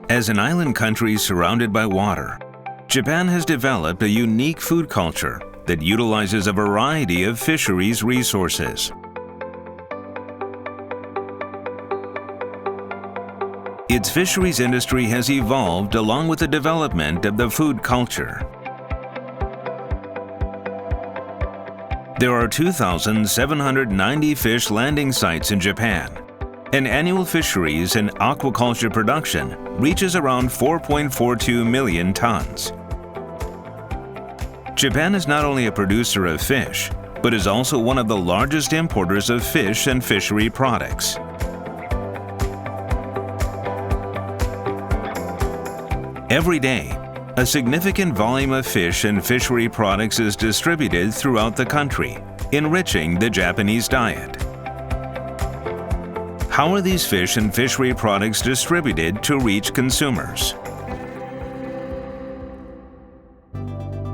As an island country surrounded by water, Japan has developed a unique food culture that utilizes a variety of fisheries resources. Its fisheries industry has evolved along with the development of the food culture. There are 2,790 fish landing sites in Japan, and annual fisheries and aquaculture production reaches around 4.42 million tons. Japan is not only a producer of fish, but is also one of the largest importers of fish and fishery products. Every day, a significant volume of fish and fishery products is distributed throughout the country, enriching the Japanese diet. How are these fish and fishery products distributed to reach consumers?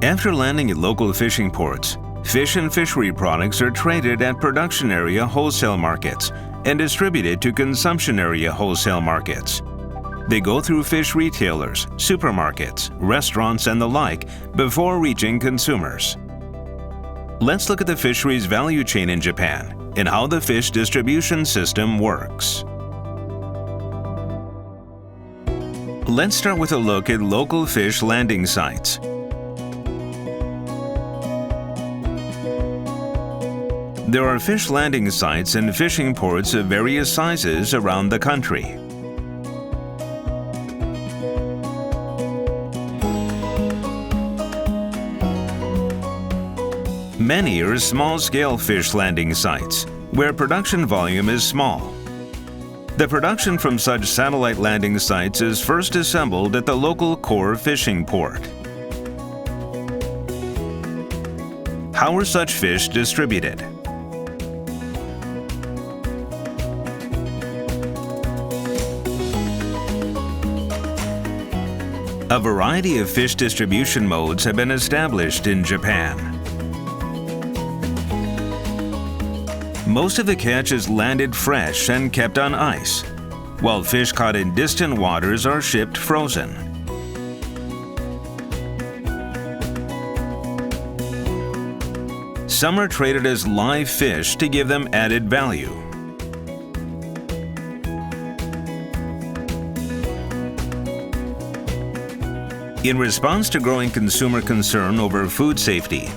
After landing at local fishing ports, fish and fishery products are traded at production area wholesale markets and distributed to consumption area wholesale markets. They go through fish retailers, supermarkets, restaurants, and the like before reaching consumers. Let's look at the fisheries value chain in Japan and how the fish distribution system works. Let's start with a look at local fish landing sites. There are fish landing sites and fishing ports of various sizes around the country. Many are small-scale fish landing sites, where production volume is small. The production from such satellite landing sites is first assembled at the local core fishing port. How are such fish distributed? A variety of fish distribution modes have been established in Japan. Most of the catch is landed fresh and kept on ice, while fish caught in distant waters are shipped frozen. Some are traded as live fish to give them added value. In response to growing consumer concern over food safety,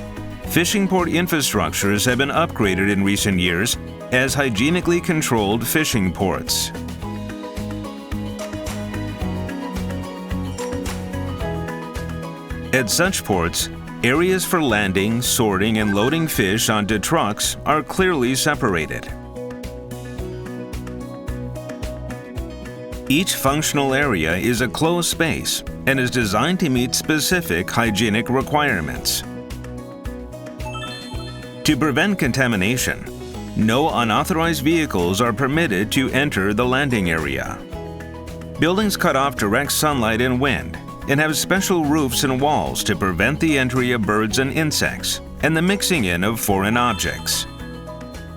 fishing port infrastructures have been upgraded in recent years as hygienically controlled fishing ports. At such ports, areas for landing, sorting, and loading fish onto trucks are clearly separated. Each functional area is a closed space and is designed to meet specific hygienic requirements. To prevent contamination, no unauthorized vehicles are permitted to enter the landing area. Buildings cut off direct sunlight and wind and have special roofs and walls to prevent the entry of birds and insects and the mixing in of foreign objects.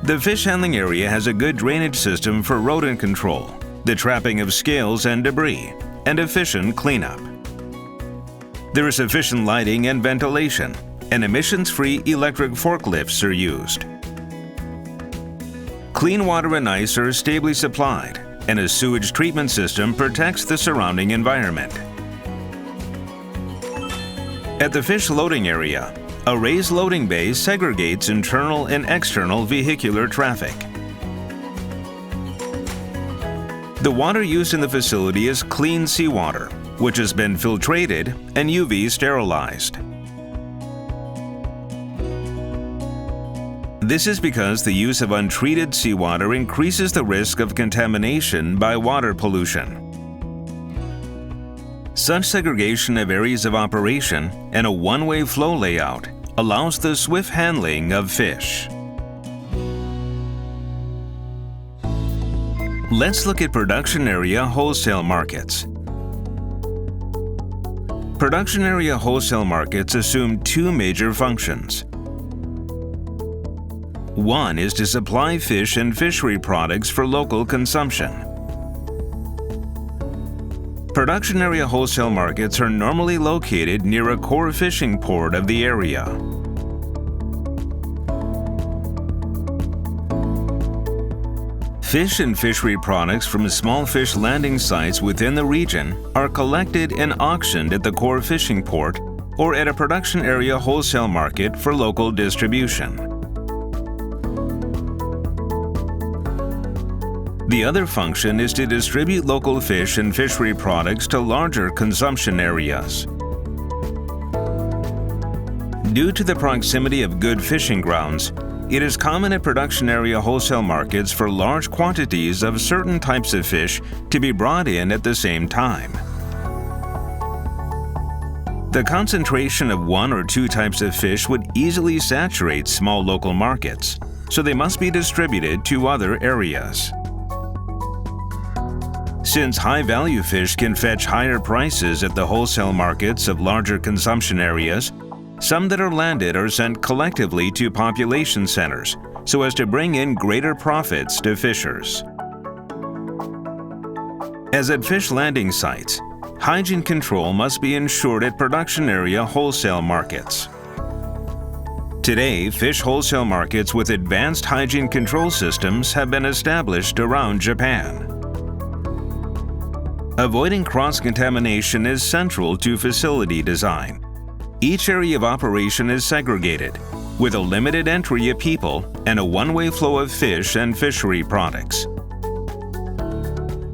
The fish handling area has a good drainage system for rodent control, the trapping of scales and debris, and efficient cleanup. There is sufficient lighting and ventilation, and emissions-free electric forklifts are used. Clean water and ice are stably supplied, and a sewage treatment system protects the surrounding environment. At the fish loading area, a raised loading bay segregates internal and external vehicular traffic. The water used in the facility is clean seawater, which has been filtrated and UV sterilized. This is because the use of untreated seawater increases the risk of contamination by water pollution. Such segregation of areas of operation and a one-way flow layout allows the swift handling of fish. Let's look at production area wholesale markets. Production area wholesale markets assume two major functions. One is to supply fish and fishery products for local consumption. Production area wholesale markets are normally located near a core fishing port of the area. Fish and fishery products from small fish landing sites within the region are collected and auctioned at the core fishing port or at a production area wholesale market for local distribution. The other function is to distribute local fish and fishery products to larger consumption areas. Due to the proximity of good fishing grounds, it is common at production area wholesale markets for large quantities of certain types of fish to be brought in at the same time. The concentration of one or two types of fish would easily saturate small local markets, so they must be distributed to other areas. Since high-value fish can fetch higher prices at the wholesale markets of larger consumption areas, some that are landed are sent collectively to population centers so as to bring in greater profits to fishers. As at fish landing sites, hygiene control must be ensured at production area wholesale markets. Today, fish wholesale markets with advanced hygiene control systems have been established around Japan. Avoiding cross-contamination is central to facility design. Each area of operation is segregated, with a limited entry of people and a one-way flow of fish and fishery products.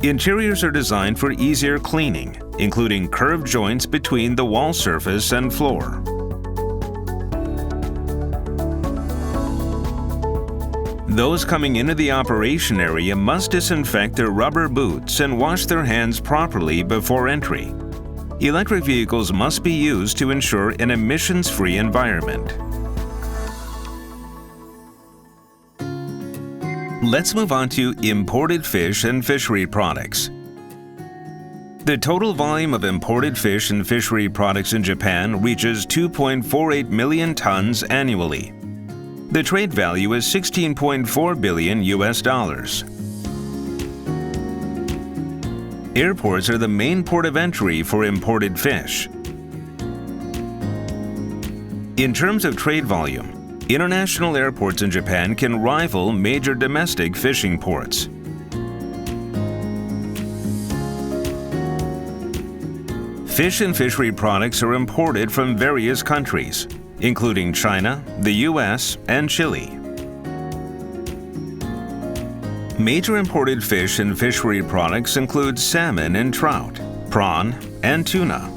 Interiors are designed for easier cleaning, including curved joints between the wall surface and floor. Those coming into the operation area must disinfect their rubber boots and wash their hands properly before entry. Electric vehicles must be used to ensure an emissions-free environment. Let's move on to imported fish and fishery products. The total volume of imported fish and fishery products in Japan reaches 2.48 million tons annually. The trade value is $16.4 billion. Airports are the main port of entry for imported fish. In terms of trade volume, international airports in Japan can rival major domestic fishing ports. Fish and fishery products are imported from various countries, including China, the US, and Chile. Major imported fish and fishery products include salmon and trout, prawn, and tuna,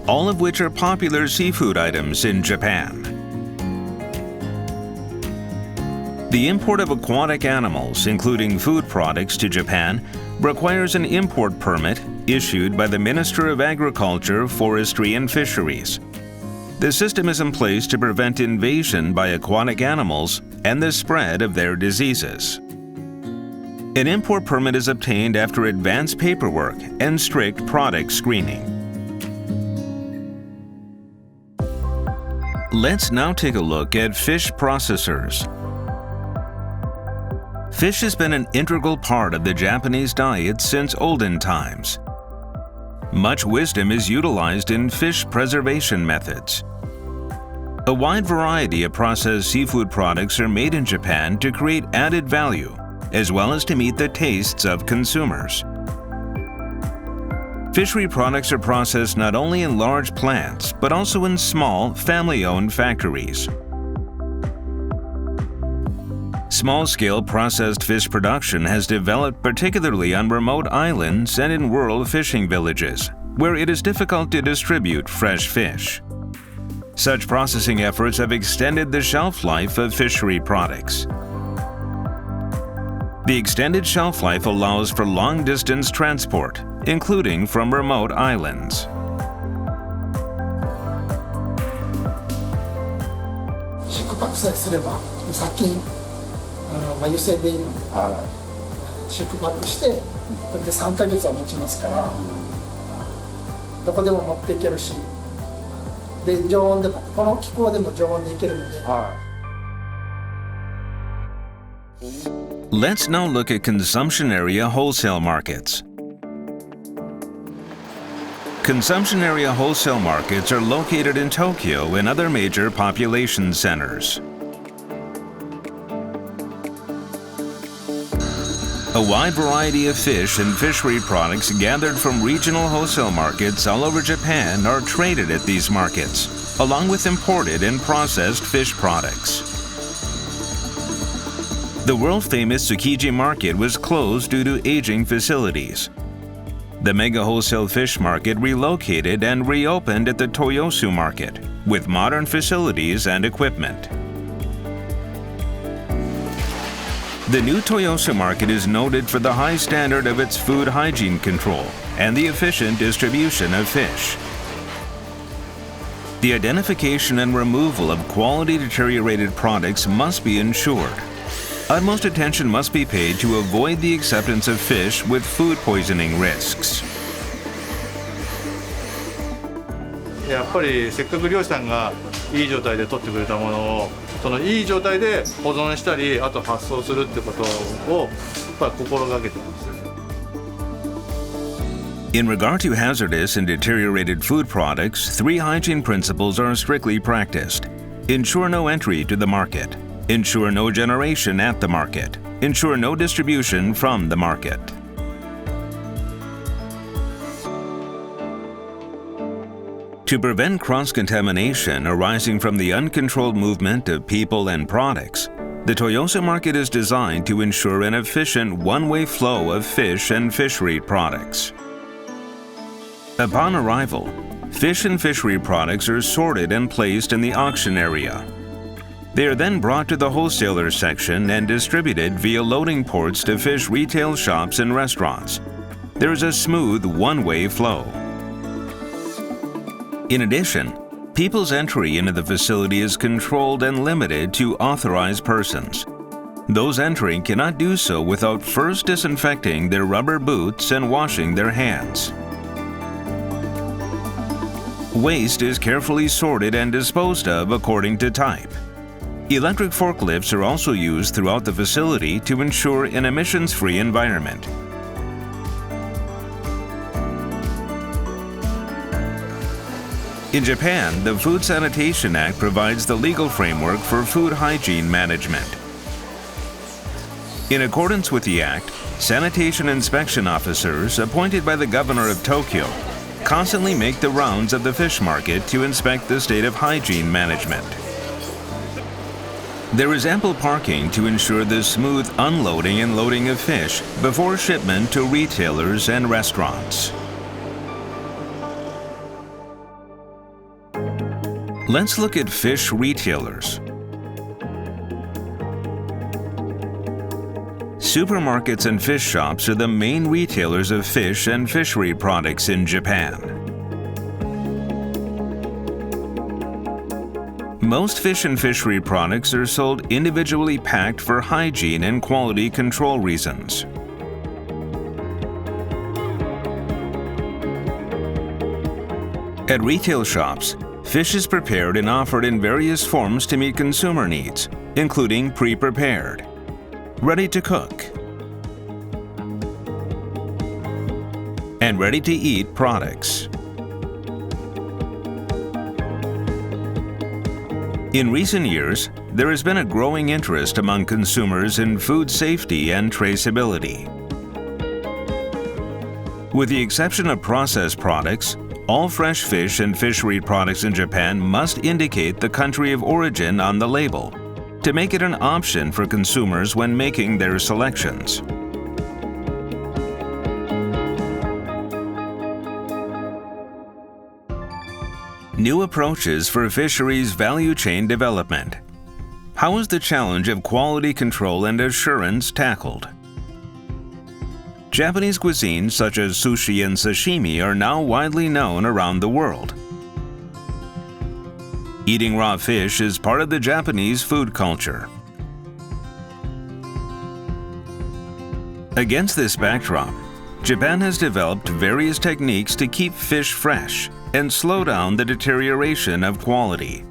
all of which are popular seafood items in Japan. The import of aquatic animals, including food products, to Japan requires an import permit issued by the Minister of Agriculture, Forestry, and Fisheries. The system is in place to prevent invasion by aquatic animals and the spread of their diseases. An import permit is obtained after advanced paperwork and strict product screening. Let's now take a look at fish processors. Fish has been an integral part of the Japanese diet since olden times. Much wisdom is utilized in fish preservation methods. A wide variety of processed seafood products are made in Japan to create added value, as well as to meet the tastes of consumers. Fishery products are processed not only in large plants, but also in small, family-owned factories. Small-scale processed fish production has developed particularly on remote islands and in rural fishing villages, where it is difficult to distribute fresh fish. Such processing efforts have extended the shelf life of fishery products. The extended shelf life allows for long-distance transport, including from remote islands. Let's now look at consumption area wholesale markets. Consumption area wholesale markets are located in Tokyo and other major population centers. A wide variety of fish and fishery products gathered from regional wholesale markets all over Japan are traded at these markets, along with imported and processed fish products. The world-famous Tsukiji market was closed due to aging facilities. The mega wholesale fish market relocated and reopened at the Toyosu market, with modern facilities and equipment. The new Toyosu market is noted for the high standard of its food hygiene control and the efficient distribution of fish. The identification and removal of quality deteriorated products must be ensured. Utmost attention must be paid to avoid the acceptance of fish with food poisoning risks. やっぱりせっかく漁師さんがいい状態で取ってくれたものをそのいい状態で保存したりあと発送するってことをやっぱり心がけてます。 In regard to hazardous and deteriorated food products, 3 hygiene principles are strictly practiced. Ensure no entry to the market. Ensure no generation at the market. Ensure no distribution from the market. To prevent cross-contamination arising from the uncontrolled movement of people and products, the Toyosu market is designed to ensure an efficient one-way flow of fish and fishery products. Upon arrival, fish and fishery products are sorted and placed in the auction area. They are then brought to the wholesaler section and distributed via loading ports to fish retail shops and restaurants. There is a smooth one-way flow. In addition, people's entry into the facility is controlled and limited to authorized persons. Those entering cannot do so without first disinfecting their rubber boots and washing their hands. Waste is carefully sorted and disposed of according to type. Electric forklifts are also used throughout the facility to ensure an emissions-free environment. In Japan, the Food Sanitation Act provides the legal framework for food hygiene management. In accordance with the Act, sanitation inspection officers appointed by the governor of Tokyo constantly make the rounds of the fish market to inspect the state of hygiene management. There is ample parking to ensure the smooth unloading and loading of fish before shipment to retailers and restaurants. Let's look at fish retailers. Supermarkets and fish shops are the main retailers of fish and fishery products in Japan. Most fish and fishery products are sold individually packed for hygiene and quality control reasons. At retail shops, fish is prepared and offered in various forms to meet consumer needs, including pre-prepared, ready to cook, and ready-to-eat products. In recent years, there has been a growing interest among consumers in food safety and traceability. With the exception of processed products, all fresh fish and fishery products in Japan must indicate the country of origin on the label to make it an option for consumers when making their selections. New approaches for fisheries value chain development. How is the challenge of quality control and assurance tackled? Japanese cuisines such as sushi and sashimi are now widely known around the world. Eating raw fish is part of the Japanese food culture. Against this backdrop, Japan has developed various techniques to keep fish fresh and slow down the deterioration of quality.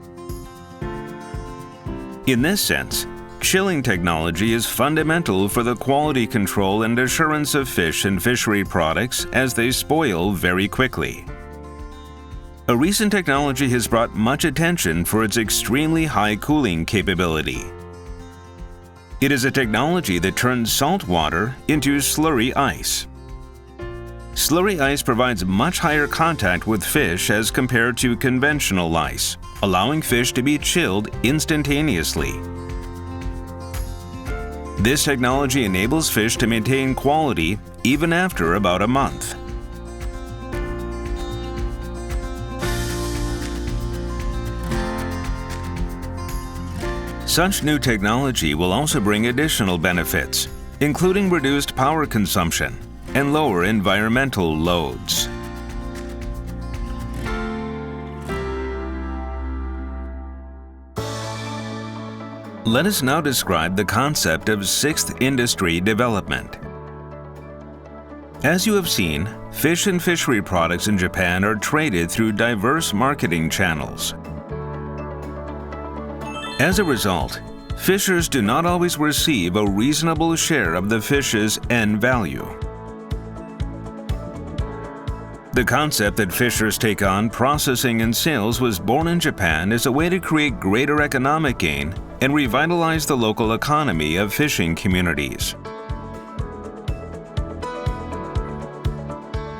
In this sense, chilling technology is fundamental for the quality control and assurance of fish and fishery products as they spoil very quickly. A recent technology has brought much attention for its extremely high cooling capability. It is a technology that turns salt water into slurry ice. Slurry ice provides much higher contact with fish as compared to conventional ice, allowing fish to be chilled instantaneously. This technology enables fish to maintain quality even after about a month. Such new technology will also bring additional benefits, including reduced power consumption and lower environmental loads. Let us now describe the concept of sixth industry development. As you have seen, fish and fishery products in Japan are traded through diverse marketing channels. As a result, fishers do not always receive a reasonable share of the fish's end value. The concept that fishers take on processing and sales was born in Japan as a way to create greater economic gain and revitalize the local economy of fishing communities.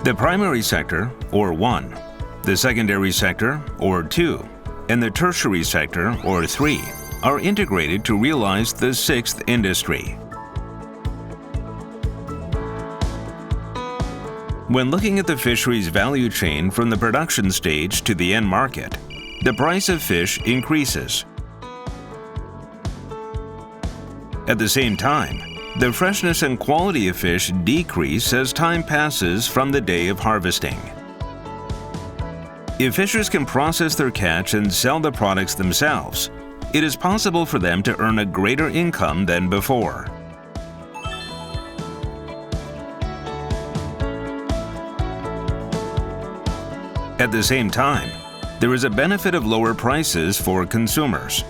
The primary sector, or 1, the secondary sector, or 2, and the tertiary sector, or 3, are integrated to realize the sixth industry. When looking at the fisheries value chain from the production stage to the end market, the price of fish increases. At the same time, the freshness and quality of fish decrease as time passes from the day of harvesting. If fishers can process their catch and sell the products themselves, it is possible for them to earn a greater income than before. At the same time, there is a benefit of lower prices for consumers.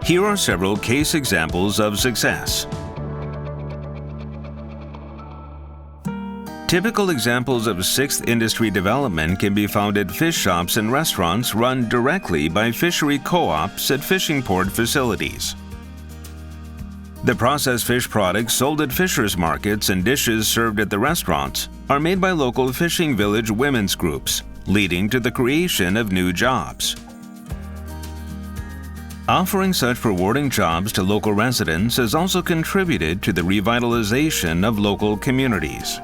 Here are several case examples of success. Typical examples of sixth industry development can be found at fish shops and restaurants run directly by fishery co-ops at fishing port facilities. The processed fish products sold at fishers' markets and dishes served at the restaurants are made by local fishing village women's groups, leading to the creation of new jobs. Offering such rewarding jobs to local residents has also contributed to the revitalization of local communities.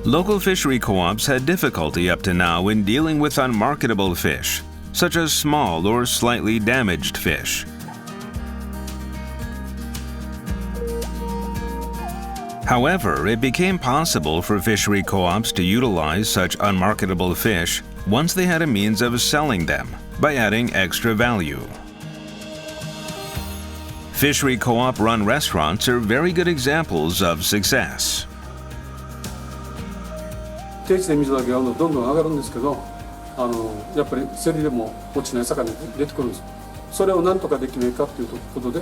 Local fishery co-ops had difficulty up to now in dealing with unmarketable fish, such as small or slightly damaged fish. However, it became possible for fishery co-ops to utilize such unmarketable fish once they had a means of selling them by adding extra value. Fishery co-op run restaurants are very good examples of success. 定地で水揚げがどんどん上がるんですけど、やっぱり競りでも落ちない魚が出てくるんです。それを何とかできないかということで、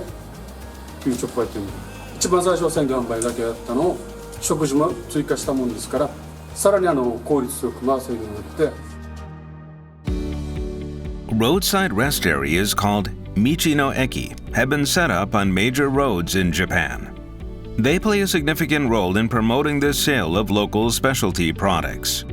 牛直売というの一番最初は鮮魚販売だけやったのを食事も追加したもんですから、さらに効率よく回せるようになって。Roadside rest areas called Michi no Eki have been set up on major roads in Japan. They play a significant role in promoting the sale of local specialty products.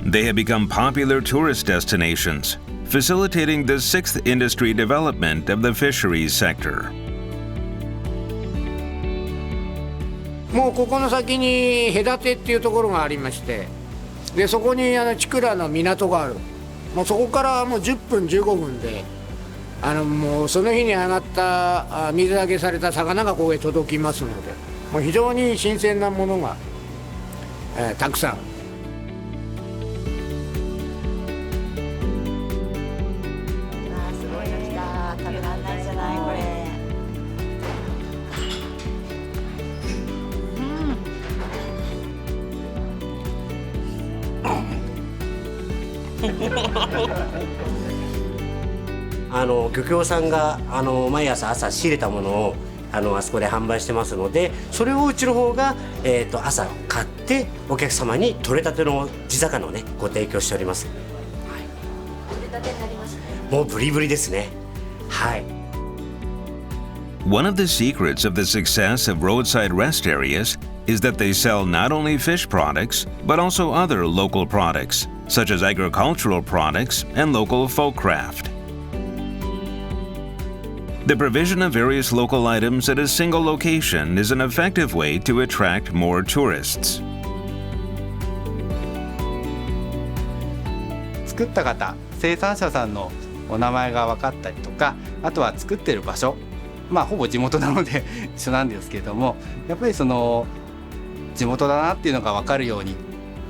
They have become popular tourist destinations, facilitating the sixth industry development of the fisheries sector. もうここの先に隔てっていうところがありまして、でそこに千倉の港がある。もうそこからもう10分15分で。もうその日に上がった水揚げされた魚がここへ届きますので、もう非常に新鮮なものが、たくさん。すごいの来た。食べられないじゃないこれ。漁協さんが毎朝仕入れたものをあそこで販売してますので、それをうちの方が、朝買ってお客様に取れたての地魚をねご提供しております。はい、取れたてになりますね。もうブリブリですね。はい。One of the secrets of the success of roadside rest areas is that they sell not only fish products, but also other local products, such as agricultural products and local folk craft. The provision of various local items at a single location is an effective way to attract more tourists. 作った方、生産者さんのお名前が分かったりとか、あとは作ってる場所、ほぼ地元なので一緒なんですけれども、やっぱりその地元だなっていうのが分かるように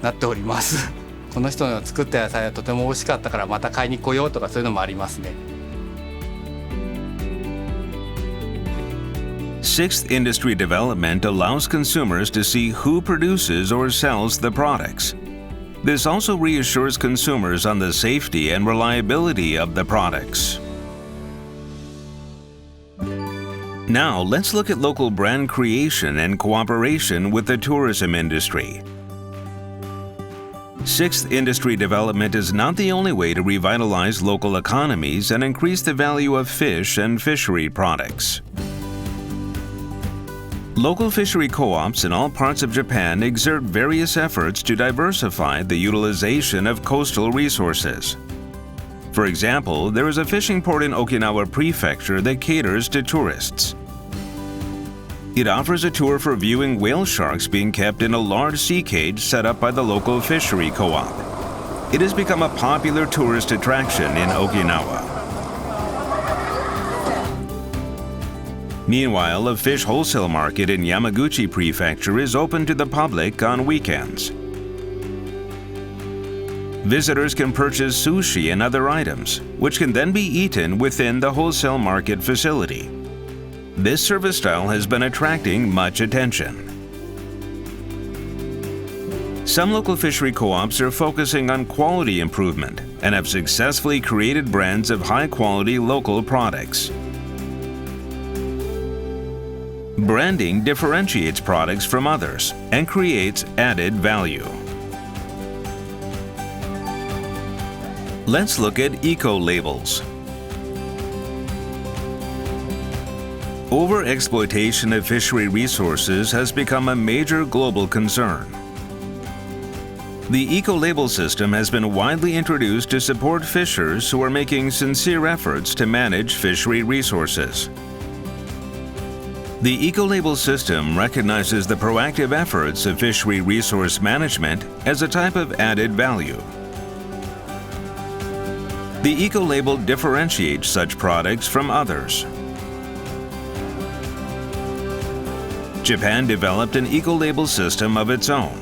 なっております。この人の作った野菜はとても美味しかったからまた買いに来ようとかそういうのもありますね。Sixth industry development allows consumers to see who produces or sells the products. This also reassures consumers on the safety and reliability of the products. Now, let's look at local brand creation and cooperation with the tourism industry. Sixth industry development is not the only way to revitalize local economies and increase the value of fish and fishery products. Local fishery co-ops in all parts of Japan exert various efforts to diversify the utilization of coastal resources. For example, there is a fishing port in Okinawa Prefecture that caters to tourists. It offers a tour for viewing whale sharks being kept in a large sea cage set up by the local fishery co-op. It has become a popular tourist attraction in Okinawa. Meanwhile, a fish wholesale market in Yamaguchi Prefecture is open to the public on weekends. Visitors can purchase sushi and other items, which can then be eaten within the wholesale market facility. This service style has been attracting much attention. Some local fishery co-ops are focusing on quality improvement and have successfully created brands of high-quality local products. Branding differentiates products from others and creates added value. Let's look at eco-labels. Overexploitation of fishery resources has become a major global concern. The eco-label system has been widely introduced to support fishers who are making sincere efforts to manage fishery resources. The eco-label system recognizes the proactive efforts of fishery resource management as a type of added value. The eco-label differentiates such products from others. Japan developed an eco-label system of its own.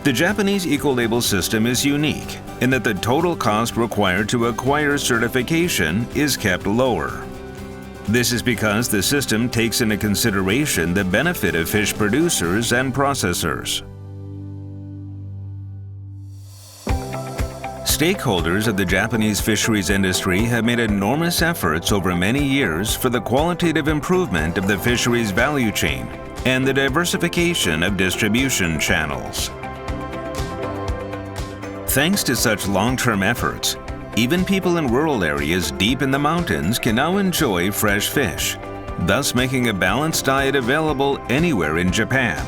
The Japanese eco-label system is unique in that the total cost required to acquire certification is kept lower. This is because the system takes into consideration the benefit of fish producers and processors. Stakeholders of the Japanese fisheries industry have made enormous efforts over many years for the qualitative improvement of the fisheries value chain and the diversification of distribution channels. Thanks to such long-term efforts, even people in rural areas deep in the mountains can now enjoy fresh fish, thus making a balanced diet available anywhere in Japan.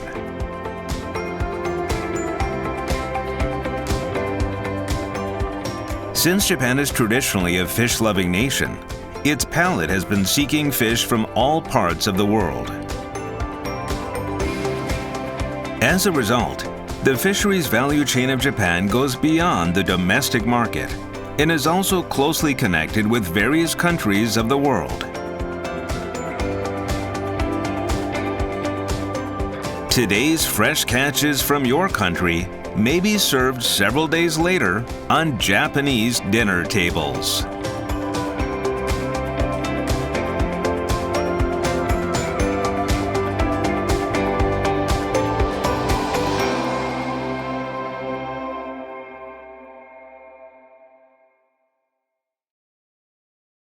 Since Japan is traditionally a fish-loving nation, its palate has been seeking fish from all parts of the world. As a result, the fisheries value chain of Japan goes beyond the domestic market and is also closely connected with various countries of the world. Today's fresh catches from your country may be served several days later on Japanese dinner tables.